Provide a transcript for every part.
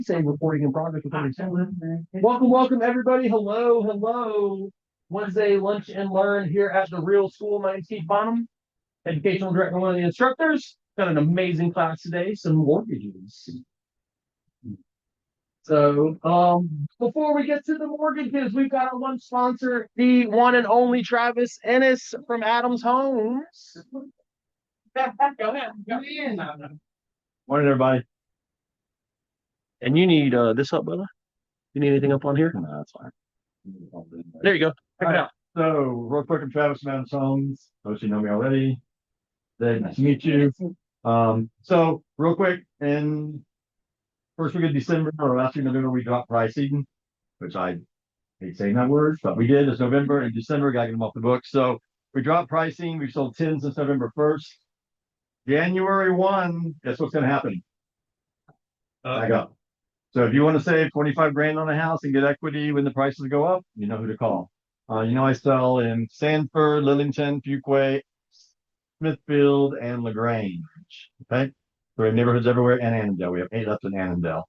Say recording in progress. Welcome, everybody. Hello. Wednesday lunch and learn here at the Real School. My name's Steve Bonham, educational director, one of the instructors. Got an amazing class today. Some mortgages. So, before we get to the mortgages, we've got our lunch sponsor, the one and only Travis Ennis from Adams Homes. Go ahead. Morning, everybody. And you need this up, brother? You need anything up on here? No, that's fine. There you go. Check it out. So, real quick, I'm Travis from Adams Homes. Most of you know me already. Dave, nice to meet you. So real quick, in first week of December or last week of November, we dropped pricing, which I hate saying that word, but we did. It's November and December, got to get them off the books. So we dropped pricing. We've sold 10 since November 1st. January 1, guess what's going to happen? Back up. So if you want to save 25 grand on a house and get equity when the prices go up, you know who to call. I sell in Sanford, Lillington, Fuquay, Smithfield, and LaGrange. Okay. So we have neighborhoods everywhere and Annandale. We have 8 left in Annandale.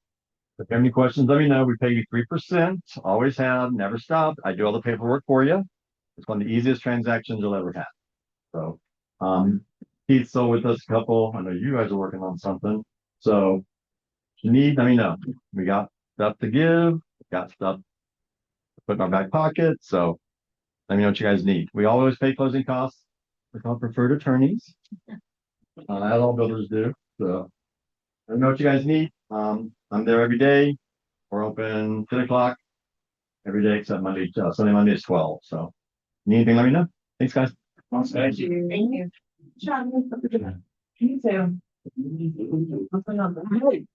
If you have any questions, let me know. We pay you 3%. Always have, never stopped. I do all the paperwork for you. It's one of the easiest transactions you'll ever have. So Keith's still with us a couple. I know you guys are working on something. So if you need, let me know. We got stuff to give, got stuff to put in our back pocket. So let me know what you guys need. We always pay closing costs. We're called preferred attorneys. As all builders do. So let me know what you guys need. I'm there every day. We're open 10 o'clock every day except Sunday, Monday is 12. So need anything, let me know. Thanks, guys. Thank you. Thank you.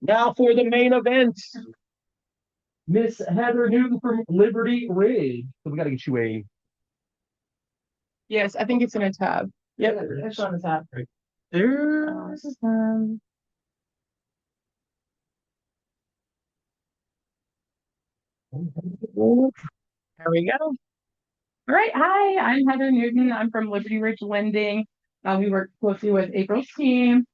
Now for the main event. Miss Heather Newton from Liberty Ridge. So we got to get you a. Yes, I think it's in a tab. Yep, it's on the tab. Right there. There we go. All right. Hi, I'm Heather Newton. I'm from Liberty Ridge Lending. We work closely with April's team.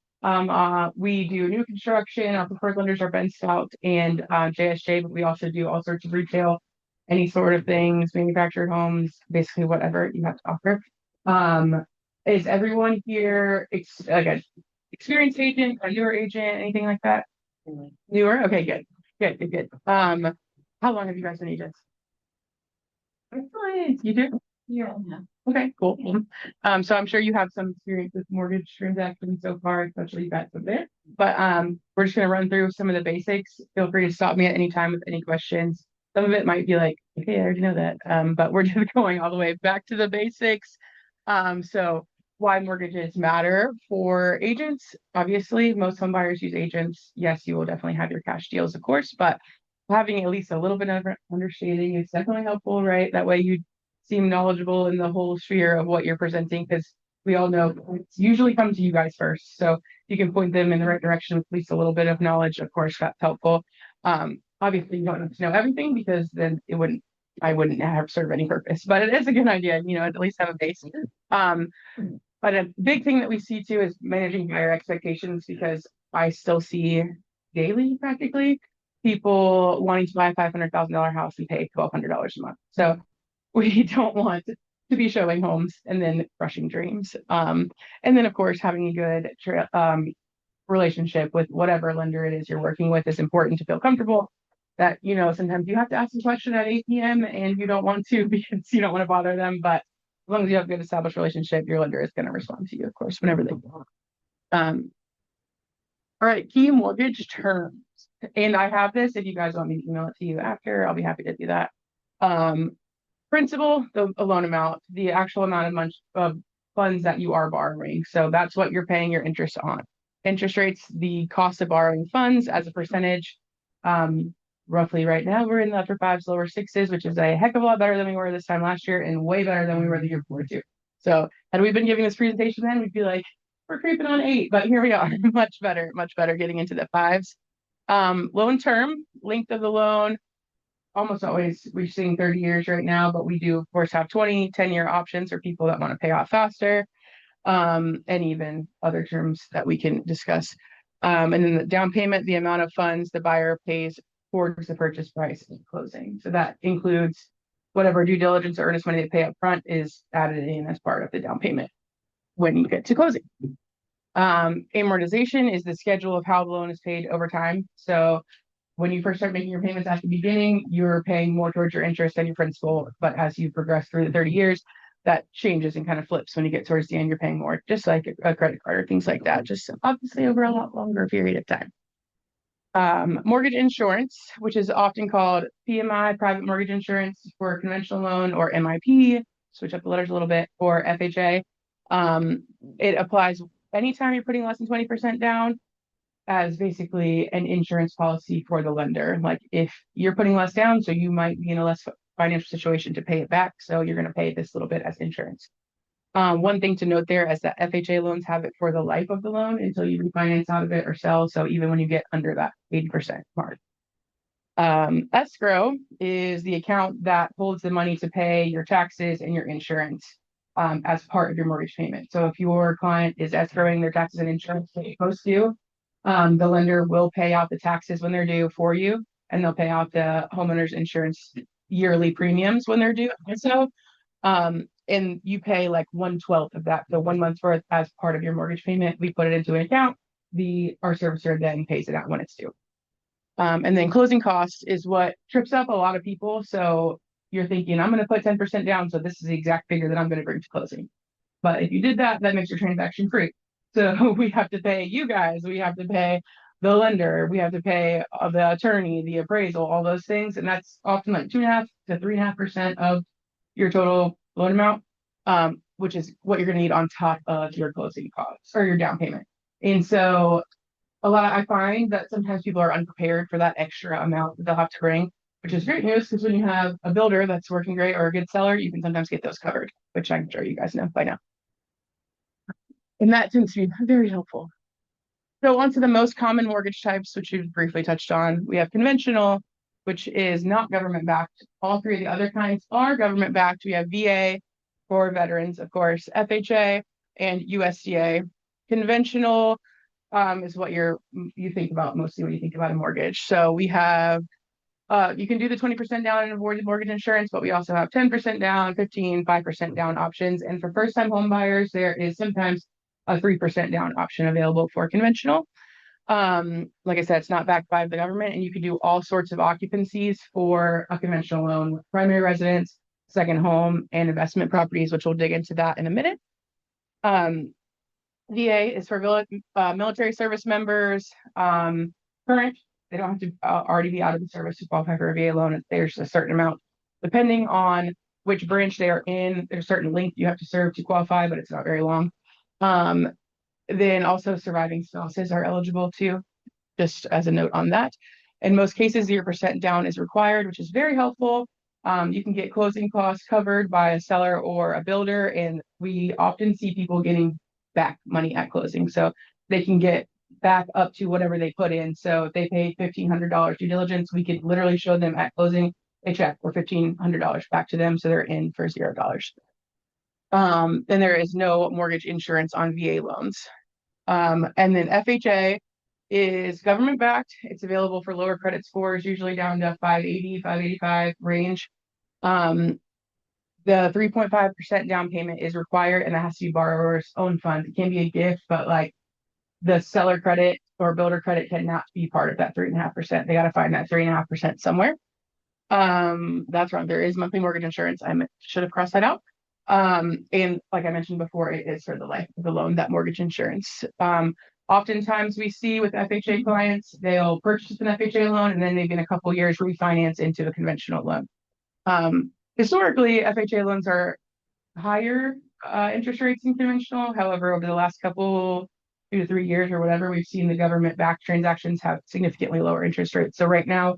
We do new construction. Our preferred lenders are Ben Stout and JSJ, but we also do all sorts of retail, any sort of things, manufactured homes, basically whatever you have to offer. Is everyone here like an experienced agent, a newer agent, anything like that? Newer? Okay, good. How long have you guys been agents? Excellent. You do? Yeah. Okay, cool. So I'm sure you have some experience with mortgage transactions so far, especially you got some there. But we're just gonna run through some of the basics. Feel free to stop me at any time with any questions. Some of it might be like, okay, I already know that. But we're just going all the way back to the basics. So why mortgages matter for agents. Obviously, most home buyers use agents. Yes, you will definitely have your cash deals, of course, but having at least a little bit of understanding is definitely helpful, right? That way you seem knowledgeable in the whole sphere of what you're presenting, because we all know it's usually come to you guys first. So you can point them in the right direction with at least a little bit of knowledge. Of course, that's helpful. Obviously, you don't need to know everything because then I wouldn't have served any purpose. But it is a good idea, at least have a base. But a big thing that we see too is managing buyer expectations, because I still see daily practically people wanting to buy a $500,000 house and pay $1,200 a month. So we don't want to be showing homes and then crushing dreams. And then of course, having a good relationship with whatever lender it is you're working with is important to feel comfortable that, sometimes you have to ask a question at 8 p.m. and you don't want to because you don't want to bother them. But as long as you have a good established relationship, your lender is going to respond to you, of course, whenever they want. All right, key mortgage terms. And I have this. If you guys want me to email it to you after, I'll be happy to do that. Principal, the loan amount, the actual amount of funds that you are borrowing. So that's what you're paying your interest on. Interest rates, the cost of borrowing funds as a percentage. Roughly right now, we're in the upper 5s, lower 6s, which is a heck of a lot better than we were this time last year and way better than we were the year before too. So had we been giving this presentation then, we'd be like, we're creeping on 8, but here we are. Much better getting into the 5s. Loan term, length of the loan, almost always we're seeing 30 years right now, but we do of course have 20, 10-year options for people that want to pay off faster, and even other terms that we can discuss. And then the down payment, the amount of funds the buyer pays towards the purchase price at closing. So that includes whatever due diligence or earnest money they pay up front is added in as part of the down payment when you get to closing. Amortization is the schedule of how the loan is paid over time. So when you first start making your payments at the beginning, you're paying more towards your interest than your principal. But as you progress through the 30 years, that changes and kind of flips. When you get towards the end, you're paying more, just like a credit card or things like that, just obviously over a lot longer period of time. Mortgage insurance, which is often called PMI, private mortgage insurance for a conventional loan, or MIP, switch up the letters a little bit, or FHA. It applies anytime you're putting less than 20% down as basically an insurance policy for the lender. Like if you're putting less down, so you might be in a less financial situation to pay it back. So you're going to pay this little bit as insurance. One thing to note there is that FHA loans have it for the life of the loan until you refinance out of it or sell. So even when you get under that 80% mark. Escrow is the account that holds the money to pay your taxes and your insurance as part of your mortgage payment. So if your client is escrowing their taxes and insurance that you're supposed to, the lender will pay out the taxes when they're due for you, and they'll pay out the homeowner's insurance yearly premiums when they're due. So, and you pay like 1/12 of that, so 1 month's worth as part of your mortgage payment. We put it into an account. Our servicer then pays it out when it's due. And then closing costs is what trips up a lot of people. So you're thinking, I'm going to put 10% down, so this is the exact figure that I'm going to bring to closing. But if you did that, that makes your transaction free. So we have to pay you guys, we have to pay the lender, we have to pay the attorney, the appraisal, all those things. And that's often like 2.5 to 3.5% of your total loan amount, which is what you're going to need on top of your closing costs or your down payment. And so I find that sometimes people are unprepared for that extra amount that they'll have to bring, which is great news because when you have a builder that's working great or a good seller, you can sometimes get those covered, which I'm sure you guys know by now. And that tends to be very helpful. So on to the most common mortgage types, which we've briefly touched on. We have conventional, which is not government backed. All three of the other kinds are government backed. We have VA for veterans, of course, FHA and USDA. Conventional is what you think about mostly when you think about a mortgage. So we have you can do the 20% down and avoid the mortgage insurance, but we also have 10% down, 15, 5% down options. And for first-time home buyers, there is sometimes a 3% down option available for conventional. Like I said, it's not backed by the government, and you can do all sorts of occupancies for a conventional loan with primary residence, second home, and investment properties, which we'll dig into that in a minute. VA is for military service members, current. They don't have to already be out of the service to qualify for a VA loan. There's a certain amount, depending on which branch they are in. There's a certain length you have to serve to qualify, but it's not very long. Then also surviving spouses are eligible too, just as a note on that. In most cases, 0% down is required, which is very helpful. You can get closing costs covered by a seller or a builder, and we often see people getting back money at closing. So they can get back up to whatever they put in. So if they paid $1,500 due diligence, we could literally show them at closing a check for $1,500 back to them. So they're in for $0. Then there is no mortgage insurance on VA loans. And then FHA is government backed. It's available for lower credit scores, usually down to 580, 585 range. The 3.5% down payment is required, and it has to be borrower's own funds. It can be a gift, but like the seller credit or builder credit cannot be part of that 3.5%. They got to find that 3.5% somewhere. That's wrong. There is monthly mortgage insurance. I should have crossed that out. And like I mentioned before, it is for the life of the loan, that mortgage insurance. Oftentimes we see with FHA clients, they'll purchase an FHA loan and then maybe in a couple of years refinance into a conventional loan. Historically, FHA loans are higher interest rates than conventional. However, over the last 2 to 3 years or whatever, we've seen the government-backed transactions have significantly lower interest rates. So right now,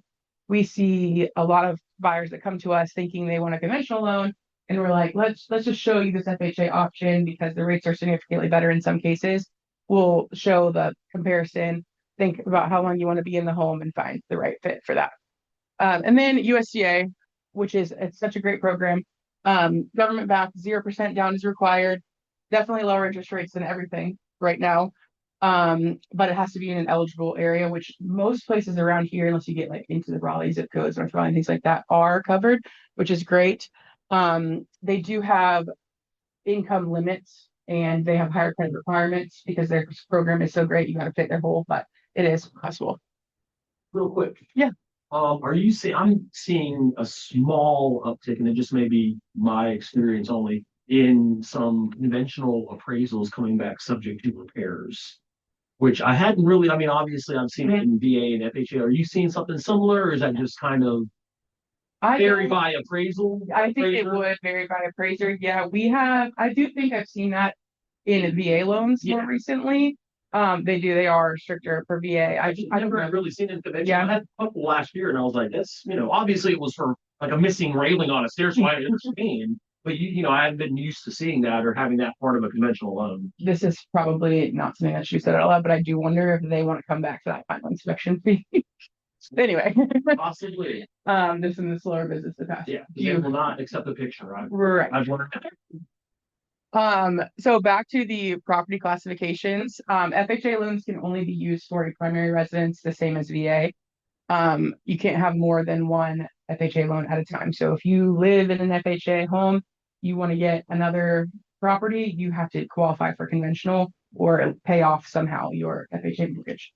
we see a lot of buyers that come to us thinking they want a conventional loan, and we're like, let's just show you this FHA option because the rates are significantly better in some cases. We'll show the comparison, think about how long you want to be in the home, and find the right fit for that. And then USDA, which it's such a great program. Government backed, 0% down is required. Definitely lower interest rates than everything right now. But it has to be in an eligible area, which most places around here, unless you get like into the Raleigh zip codes, North Raleigh, things like that, are covered, which is great. They do have income limits and they have higher credit requirements because their program is so great. You got to fit their hole, but it is possible. Real quick. Yeah. Are you seeing, I'm seeing a small uptick, and it just may be my experience only, in some conventional appraisals coming back subject to repairs, which I hadn't really, I mean, obviously I've seen it in VA and FHA. Are you seeing something similar, or is that just kind of vary by appraisal? I think it would vary by appraiser. Yeah, I do think I've seen that in VA loans more recently. They are stricter for VA. I've never really seen it in conventional. Yeah. I had a couple last year, and I was like, that's, obviously it was for like a missing railing on a stair, so I understand. But I hadn't been used to seeing that or having that part of a conventional loan. This is probably not something that you said out loud, but I do wonder if they want to come back to that final inspection fee. Anyway, Possibly. This in the slower business to pass. Yeah, they will not accept the picture. Right. I've wondered. So back to the property classifications. FHA loans can only be used for a primary residence, the same as VA. You can't have more than one FHA loan at a time. So if you live in an FHA home, you want to get another property, you have to qualify for conventional or pay off somehow your FHA mortgage.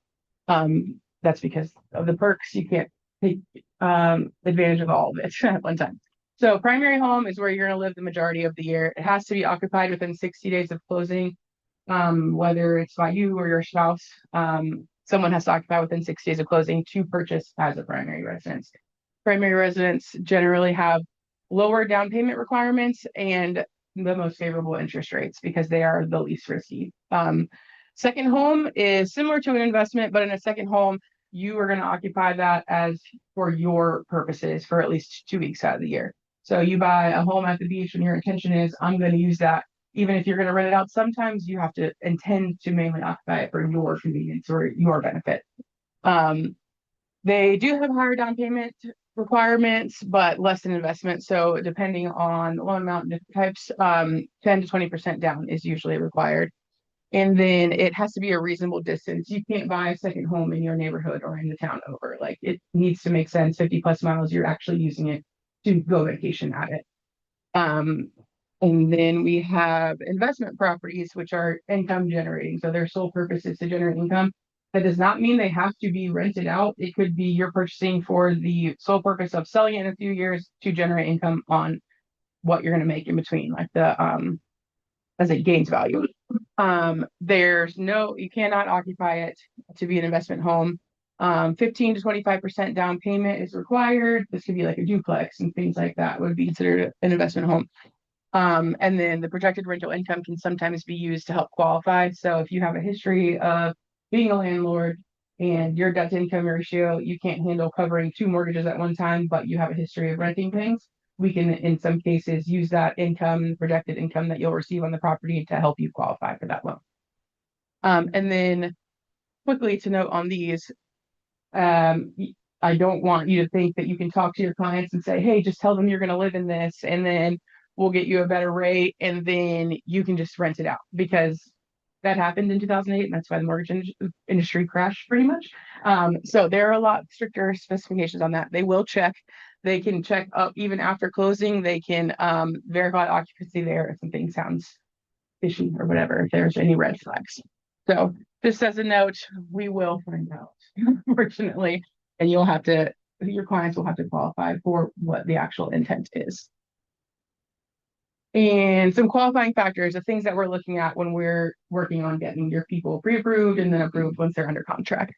That's because of the perks. You can't take advantage of all of it at one time. So primary home is where you're going to live the majority of the year. It has to be occupied within 60 days of closing, whether it's by you or your spouse. Someone has to occupy within 6 days of closing to purchase as a primary residence. Primary residents generally have lower down payment requirements and the most favorable interest rates because they are the least risky. Second home is similar to an investment, but in a second home, you are going to occupy that as for your purposes for at least 2 weeks out of the year. So you buy a home at the beach and your intention is, I'm going to use that. Even if you're going to rent it out, sometimes you have to intend to mainly occupy it for your convenience or your benefit. They do have higher down payment requirements, but less than investment. So depending on the loan amount and different types, 10 to 20% down is usually required. And then it has to be a reasonable distance. You can't buy a second home in your neighborhood or in the town over. Like it needs to make sense. 50 plus miles, you're actually using it to go vacation at it. And then we have investment properties, which are income generating. So their sole purpose is to generate income. That does not mean they have to be rented out. It could be you're purchasing for the sole purpose of selling it in a few years to generate income on what you're going to make in between, like the as it gains value. You cannot occupy it to be an investment home. 15 to 25% down payment is required. This could be like a duplex and things like that would be considered an investment home. And then the projected rental income can sometimes be used to help qualify. So if you have a history of being a landlord and your debt to income ratio, you can't handle covering 2 mortgages at one time, but you have a history of renting things, we can, in some cases, use that income, projected income that you'll receive on the property to help you qualify for that loan. And then quickly to note on these, I don't want you to think that you can talk to your clients and say, hey, just tell them you're going to live in this and then we'll get you a better rate and then you can just rent it out, because that happened in 2008 and that's why the mortgage industry crashed pretty much. So there are a lot stricter specifications on that. They will check. They can check up even after closing. They can verify occupancy there if something sounds fishy or whatever, if there's any red flags. So just as a note, we will find out, unfortunately, and your clients will have to qualify for what the actual intent is. And some qualifying factors of things that we're looking at when we're working on getting your people pre-approved and then approved once they're under contract.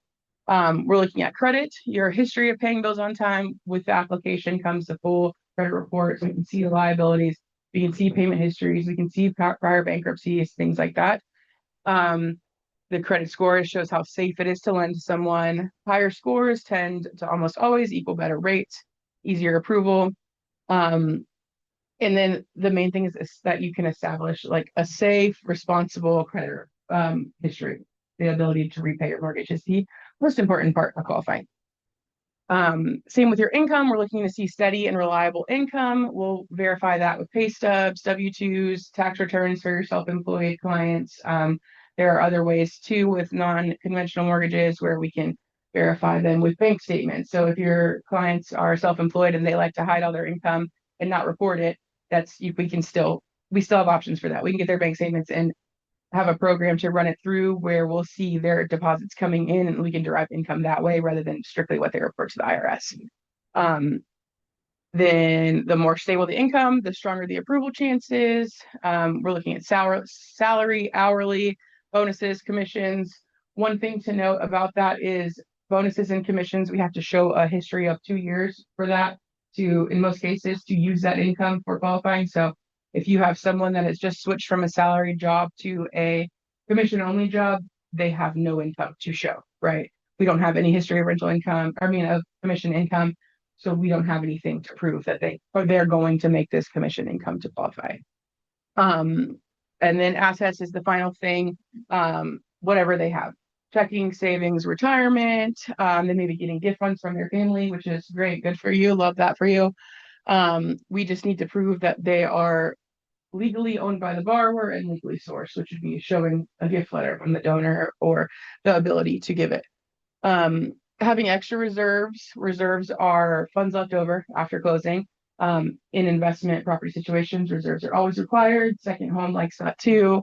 We're looking at credit, your history of paying bills on time. With the application comes the full credit report, so we can see the liabilities, we can see payment histories, we can see prior bankruptcies, things like that. The credit score shows how safe it is to lend to someone. Higher scores tend to almost always equal better rates, easier approval. And then the main thing is that you can establish like a safe, responsible credit history. The ability to repay your mortgage is the most important part of qualifying. Same with your income. We're looking to see steady and reliable income. We'll verify that with pay stubs, W-2s, tax returns for your self-employed clients. There are other ways too with non-conventional mortgages where we can verify them with bank statements. So if your clients are self-employed and they like to hide all their income and not report it, we still have options for that. We can get their bank statements and have a program to run it through where we'll see their deposits coming in and we can derive income that way rather than strictly what they report to the IRS. Then the more stable the income, the stronger the approval chances. We're looking at salary, hourly, bonuses, commissions. One thing to note about that is bonuses and commissions, we have to show a history of 2 years for that in most cases, to use that income for qualifying. So if you have someone that has just switched from a salary job to a commission-only job, they have no income to show, right? We don't have any history of of commission income. So we don't have anything to prove that they're going to make this commission income to qualify. And then assets is the final thing. Whatever they have, checking, savings, retirement. They may be getting gift funds from their family, which is great. Good for you. Love that for you. We just need to prove that they are legally owned by the borrower and legally sourced, which would be showing a gift letter from the donor or the ability to give it. Having extra reserves. Reserves are funds left over after closing. In investment property situations, reserves are always required. Second home likes that too.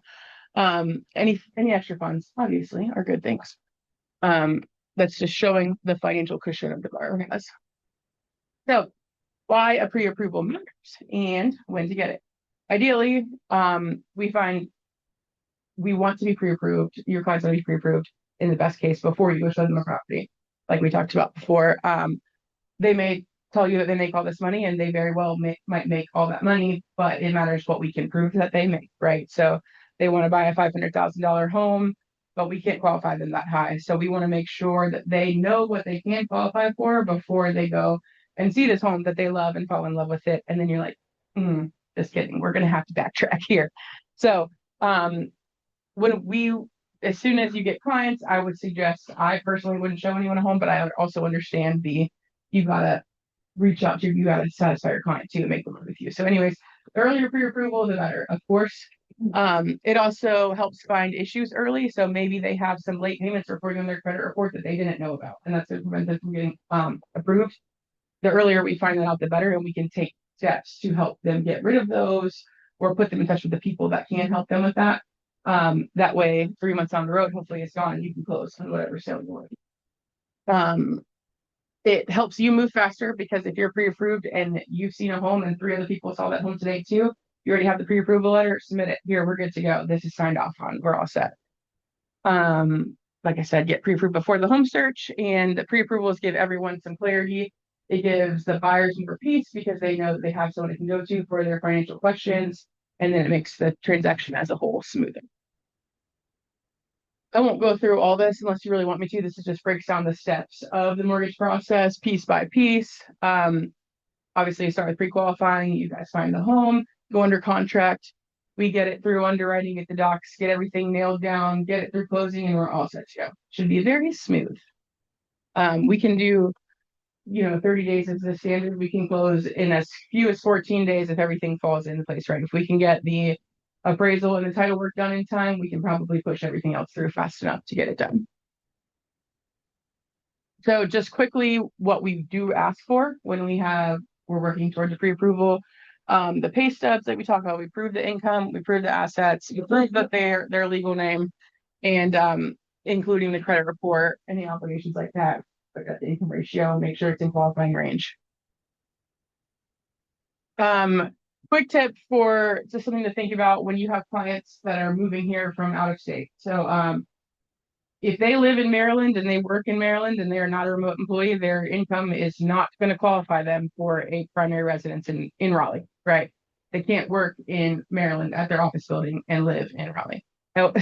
Any extra funds, obviously, are good things. That's just showing the financial cushion of the borrower has. So, why a pre-approval matters and when to get it. Ideally, we find we want to be pre-approved. Your clients want to be pre-approved in the best case before you go show them a property. Like we talked about before, they may tell you that they make all this money and they very well might make all that money, but it matters what we can prove that they make, right? So they want to buy a $500,000 home, but we can't qualify them that high. So we want to make sure that they know what they can qualify for before they go and see this home that they love and fall in love with it. And then you're like, just kidding. We're going to have to backtrack here. So as soon as you get clients, I would suggest, I personally wouldn't show anyone a home, but I would also understand you gotta you gotta satisfy your client too and make them work with you. So anyways, the earlier pre-approval, the better, of course. It also helps find issues early. So maybe they have some late payments reporting on their credit report that they didn't know about, and that's what prevents them from getting approved. The earlier we find that out, the better, and we can take steps to help them get rid of those or put them in touch with the people that can help them with that. That way, 3 months down the road, hopefully it's gone and you can close on whatever sale you want. It helps you move faster because if you're pre-approved and you've seen a home and 3 other people saw that home today too, you already have the pre-approval letter, submit it. Here, we're good to go. This is signed off on. We're all set. Like I said, get pre-approved before the home search, and the pre-approvals give everyone some clarity. It gives the buyers more peace because they know that they have someone they can go to for their financial questions, and then it makes the transaction as a whole smoother. I won't go through all this unless you really want me to. This just breaks down the steps of the mortgage process piece by piece. Obviously, you start with pre-qualifying. You guys find the home, go under contract. We get it through underwriting, get the docs, get everything nailed down, get it through closing, and we're all set to go. Should be very smooth. We can do 30 days is the standard. We can close in as few as 14 days if everything falls into place, right? If we can get the appraisal and the title work done in time, we can probably push everything else through fast enough to get it done. So just quickly, what we do ask for when we're working towards a pre-approval, the pay stubs that we talk about, we prove the income, we prove the assets, we prove that their legal name, and including the credit report, any obligations like that. Look at the income ratio, make sure it's in qualifying range. Quick tip for just something to think about when you have clients that are moving here from out of state. So if they live in Maryland and they work in Maryland and they are not a remote employee, their income is not going to qualify them for a primary residence in Raleigh, right? They can't work in Maryland at their office building and live in Raleigh.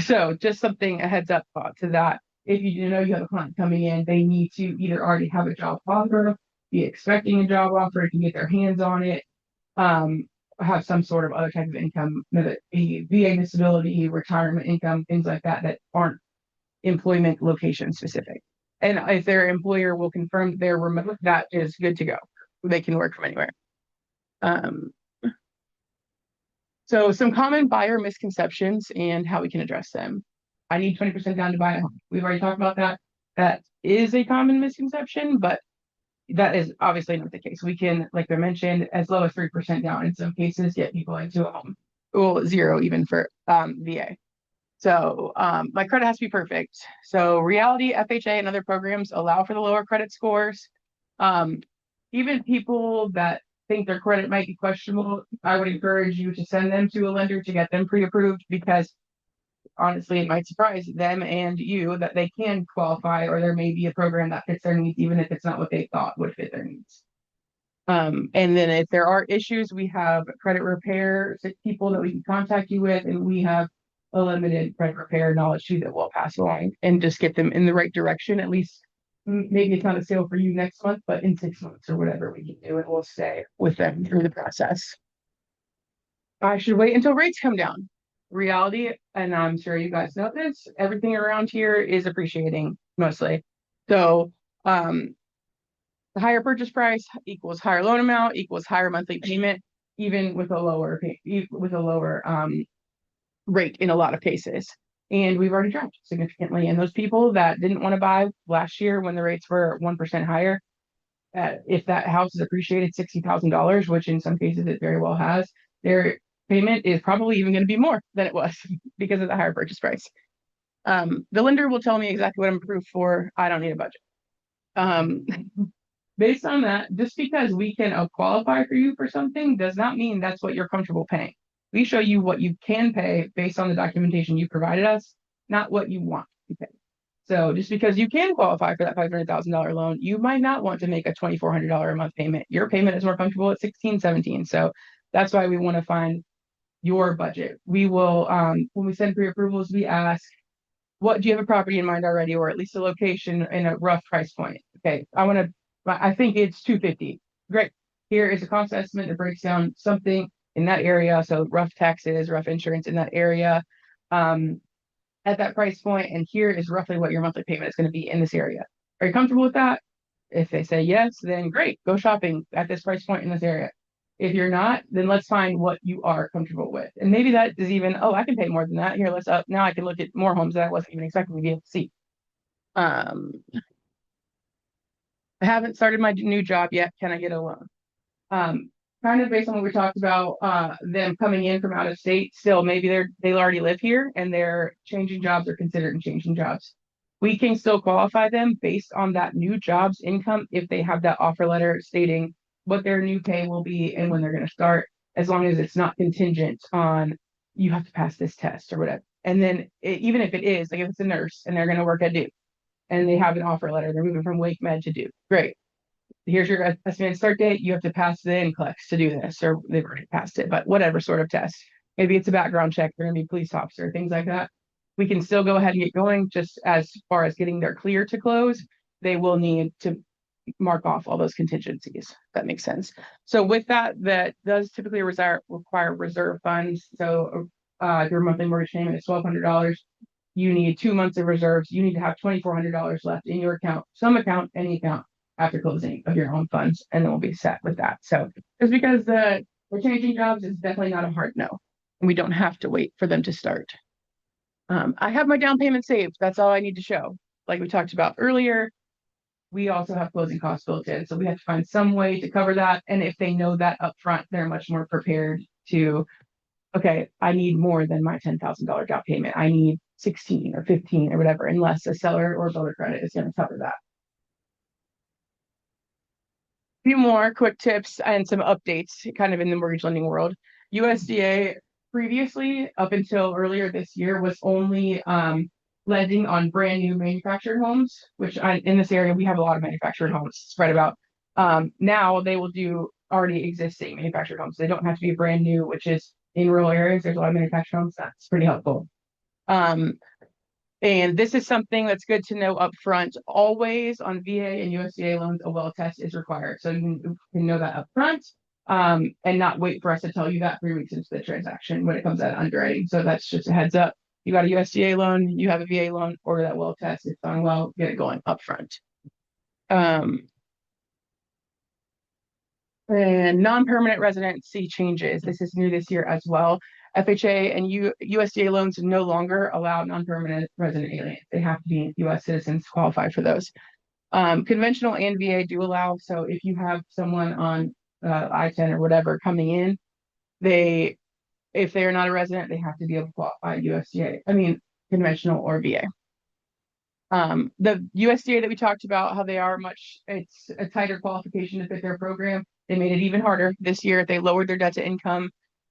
So just a heads up to that. If you know you have a client coming in, they need to either already have a job offer, be expecting a job offer, can get their hands on it, have some sort of other type of income, VA disability, retirement income, things like that aren't employment location specific. And if their employer will confirm they're remote, that is good to go. They can work from anywhere. So some common buyer misconceptions and how we can address them. I need 20% down to buy a home. We've already talked about that. That is a common misconception, but that is obviously not the case. We can, like I mentioned, as low as 3% down in some cases, get people into a home. Well, zero even for VA. So my credit has to be perfect. So Reality, FHA, and other programs allow for the lower credit scores. Even people that think their credit might be questionable, I would encourage you to send them to a lender to get them pre-approved, because honestly, it might surprise them and you that they can qualify, or there may be a program that fits their needs, even if it's not what they thought would fit their needs. And then if there are issues, we have credit repair people that we can contact you with, and we have a limited credit repair knowledge too that we'll pass along and just get them in the right direction. At least maybe it's not a sale for you next month, but in 6 months or whatever we can do, and we'll stay with them through the process. I should wait until rates come down. Reality, and I'm sure you guys know this, everything around here is appreciating mostly. So the higher purchase price equals higher loan amount equals higher monthly payment, even with a lower rate in a lot of cases. And we've already dropped significantly. And those people that didn't want to buy last year when the rates were 1% higher, if that house is appreciated $60,000, which in some cases it very well has, their payment is probably even going to be more than it was because of the higher purchase price. The lender will tell me exactly what I'm approved for. I don't need a budget. Based on that, just because we can qualify for you for something does not mean that's what you're comfortable paying. We show you what you can pay based on the documentation you provided us, not what you want to pay. So just because you can qualify for that $500,000 loan, you might not want to make a $2,400 a month payment. Your payment is more comfortable at 16, 17. So that's why we want to find your budget. We will, when we send pre-approvals, we ask, what do you have a property in mind already, or at least a location and a rough price point? Okay, I think it's 250. Great. Here is a cost estimate that breaks down something in that area. So rough taxes, rough insurance in that area, at that price point. And here is roughly what your monthly payment is going to be in this area. Are you comfortable with that? If they say yes, then great, go shopping at this price point in this area. If you're not, then let's find what you are comfortable with. And maybe that is even, oh, I can pay more than that. Here, let's up. Now I can look at more homes that I wasn't even expecting to be able to see. I haven't started my new job yet. Can I get a loan? Kind of based on what we talked about, them coming in from out of state, still maybe they already live here and they're changing jobs or considering changing jobs. We can still qualify them based on that new job's income if they have that offer letter stating what their new pay will be and when they're going to start, as long as it's not contingent on you have to pass this test or whatever. And then even if it is, like if it's a nurse and they're going to work at Duke and they have an offer letter, they're moving from Wake Med to Duke. Great. Here's your estimated start date. You have to pass the NCLEX to do this, or they've already passed it, but whatever sort of test. Maybe it's a background check. They're going to be police officer, things like that. We can still go ahead and get going. Just as far as getting their clear to close, they will need to mark off all those contingencies. That makes sense. So with that, that does typically require reserve funds. So if your monthly mortgage payment is $1,200, you need 2 months of reserves. You need to have $2,400 left in your account, some account, any account, after closing of your own funds, and then we'll be set with that. So just because we're changing jobs is definitely not a hard no. And we don't have to wait for them to start. I have my down payment saved. That's all I need to show. Like we talked about earlier, we also have closing costs built in. So we have to find some way to cover that. And if they know that up front, they're much more prepared to, okay, I need more than my $10,000 down payment. I need 16 or 15 or whatever, unless a seller or builder credit is going to cover that. Few more quick tips and some updates kind of in the mortgage lending world. USDA previously, up until earlier this year, was only lending on brand new manufactured homes, which in this area, we have a lot of manufactured homes spread about. Now they will do already existing manufactured homes. They don't have to be brand new, which is in rural areas. There's a lot of manufactured homes. That's pretty helpful. And this is something that's good to know up front. Always on VA and USDA loans, a well test is required. So you can know that up front and not wait for us to tell you that 3 weeks into the transaction when it comes out of underwriting. So that's just a heads up. You got a USDA loan, you have a VA loan, order that well test. It's done well, get it going up front. And non-permanent residency changes. This is new this year as well. FHA and USDA loans no longer allow non-permanent resident aliens. They have to be US citizens to qualify for those. Conventional and VA do allow. So if you have someone on I-10 or whatever coming in, if they're not a resident, they have to be able to qualify USDA. I mean, conventional or VA. The USDA that we talked about, how they are it's a tighter qualification to fit their program. They made it even harder this year. They lowered their debt to income.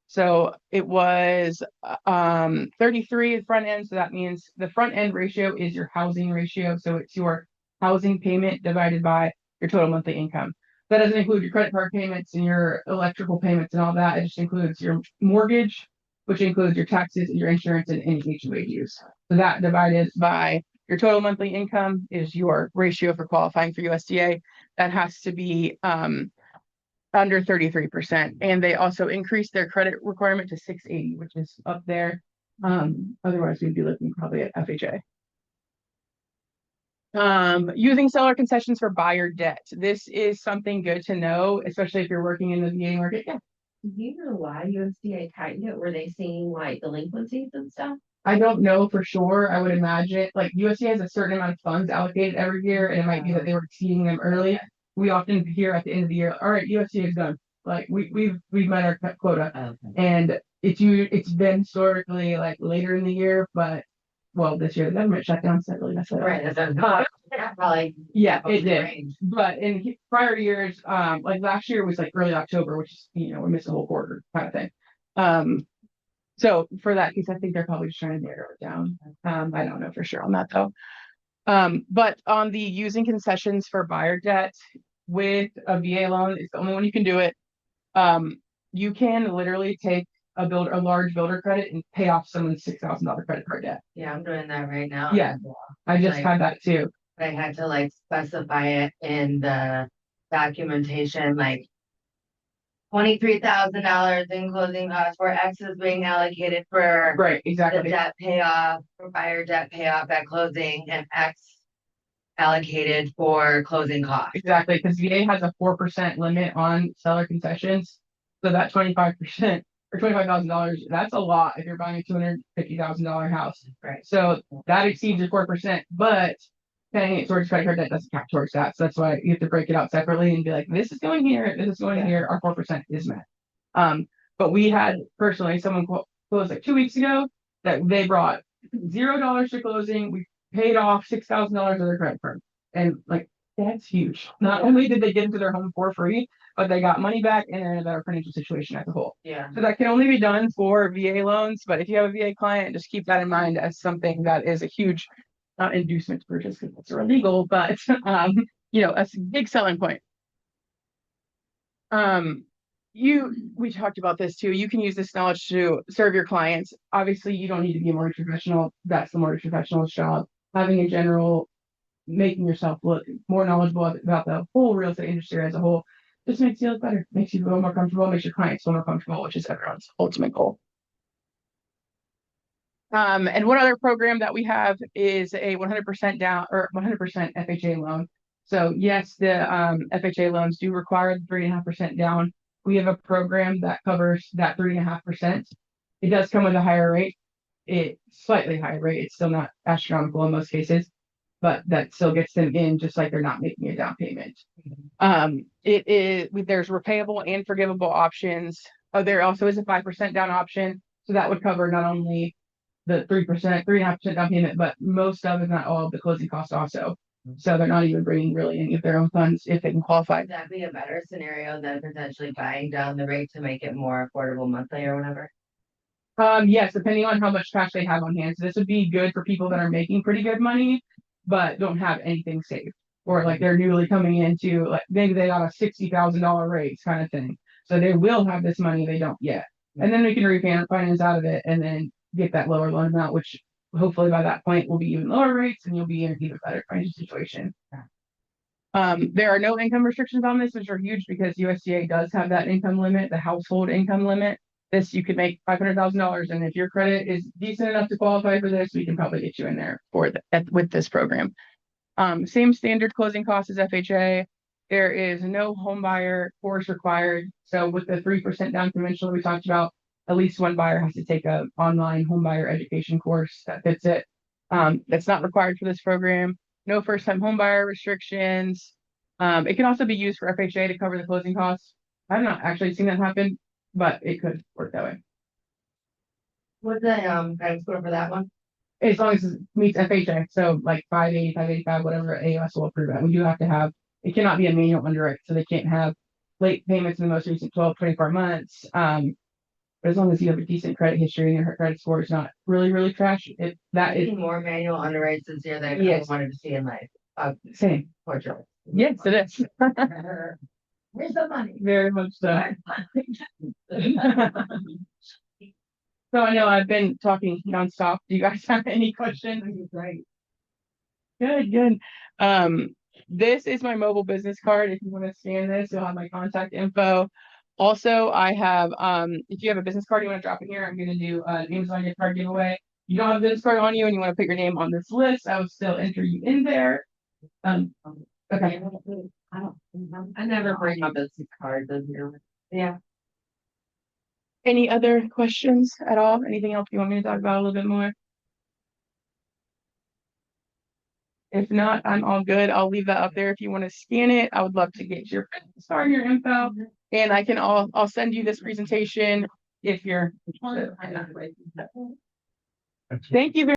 So it was 33 at front end. So that means the front end ratio is your housing ratio. So it's your housing payment divided by your total monthly income. That doesn't include your credit card payments and your electrical payments and all that. It just includes your mortgage, which includes your taxes and your insurance and any HOA dues. So that divided by your total monthly income is your ratio for qualifying for USDA. That has to be under 33%. And they also increased their credit requirement to 680, which is up there. Otherwise, we'd be looking probably at FHA. Using seller concessions for buyer debt. This is something good to know, especially if you're working in the VA market. Yeah. Do you know why USDA tightened it? Were they seeing like delinquencies and stuff? I don't know for sure. I would imagine like USDA has a certain amount of funds allocated every year, and it might be that they were exceeding them early. We often hear at the end of the year, all right, USDA is done. Like we've met our quota. Okay. And it's been historically like later in the year, but well, this year the government shutdown so that really messed it up. Right, that's probably Yeah, it over the did. range. But in prior years, like last year was like early October, which is we missed a whole quarter kind of thing. So for that case, I think they're probably just trying to narrow it down. I don't know for sure on that though. But on the using concessions for buyer debt with a VA loan, it's the only one you can do it. You can literally take a large builder credit and pay off someone's $6,000 credit card debt. Yeah, I'm doing that right now. Yeah. I just Like- had that too. I had to like specify it in the documentation, like $23,000 in closing costs where X is being allocated for Right, the exactly. debt payoff, for buyer debt payoff at closing, and X allocated for closing costs. Exactly, because VA has a 4% limit on seller concessions. So that 25% or $25,000, that's a lot if you're buying a $250,000 house. Right. So that exceeds your 4%, but paying it towards credit card debt doesn't count towards that. So that's why you have to break it out separately and be like, this is going here, this is going here, our 4% is met. But we had personally someone closed like 2 weeks ago that they brought $0 to closing. We paid off $6,000 of their credit card. And like that's huge. Not only did they get into their home for free, but they got money back and they're in a better financial situation as a whole. Yeah. So that can only be done for VA loans. But if you have a VA client, just keep that in mind as something that is a huge inducement to purchase because it's illegal, but a big selling point. We talked about this too. You can use this knowledge to serve your clients. Obviously, you don't need to be a mortgage professional. That's the mortgage professional's job. Having a general, making yourself look more knowledgeable about the whole real estate industry as a whole just makes you look better, makes you feel more comfortable, makes your clients feel more comfortable, which is everyone's ultimate goal. And one other program that we have is a 100% down or 100% FHA loan. So yes, the FHA loans do require 3.5% down. We have a program that covers that 3.5%. It does come with a higher rate. It's slightly higher rate. It's still not astronomical in most cases, but that still gets them in just like they're not making a down payment. There's repayable and forgivable options. There also is a 5% down option. So that would cover not only the 3.5% down payment, but most of, if not all of the closing costs also. So they're not even bringing really any of their own funds if they can qualify. Would that be a better scenario than potentially buying down the rate to make it more affordable monthly or whatever? Yes, depending on how much cash they have on hand. So this would be good for people that are making pretty good money, but don't have anything saved. Or like they're newly coming into like maybe they got a $60,000 raise kind of thing. So they will have this money they don't yet. And then we can refinance out of it and then get that lower loan amount, which hopefully by that point will be even lower rates and you'll be in an even better financial situation. There are no income restrictions on this, which are huge because USDA does have that income limit, the household income limit. This you could make $500,000, and if your credit is decent enough to qualify for this, we can probably get you in there with this program. Same standard closing costs as FHA. There is no home buyer force required. So with the 3% down conventional we talked about, at least one buyer has to take a online home buyer education course that fits it. That's not required for this program. No first time home buyer restrictions. It can also be used for FHA to cover the closing costs. I've not actually seen that happen, but it could work that way. What's the credit score for that one? As long as it meets FHA, so like 580, 585, whatever AOS will approve it. We do have to have, it cannot be a manual underwrite, so they can't have late payments in the most recent 12, 24 months. But as long as you have a decent credit history and your credit score is not really, really trash, that is More manual underwrites this year than I Yes. wanted to see in life. same. Portrait. Yes, it is. Where's the money? Very much so. So I know I've been talking nonstop. Do you guys have any questions? Right. Good, good. This is my mobile business card. If you want to scan this, you'll have my contact info. Also, I have, if you have a business card you want to drop in here, I'm going to do an Amazon gift card giveaway. You don't have a business card on you and you want to put your name on this list, I will still enter you in there. Okay. I never bring my business card this year. Yeah. Any other questions at all? Anything else you want me to talk about a little bit more? If not, I'm all good. I'll leave that up there if you want to scan it. I would love to get your start your info, and I'll send you this presentation if you're interested. Thank you very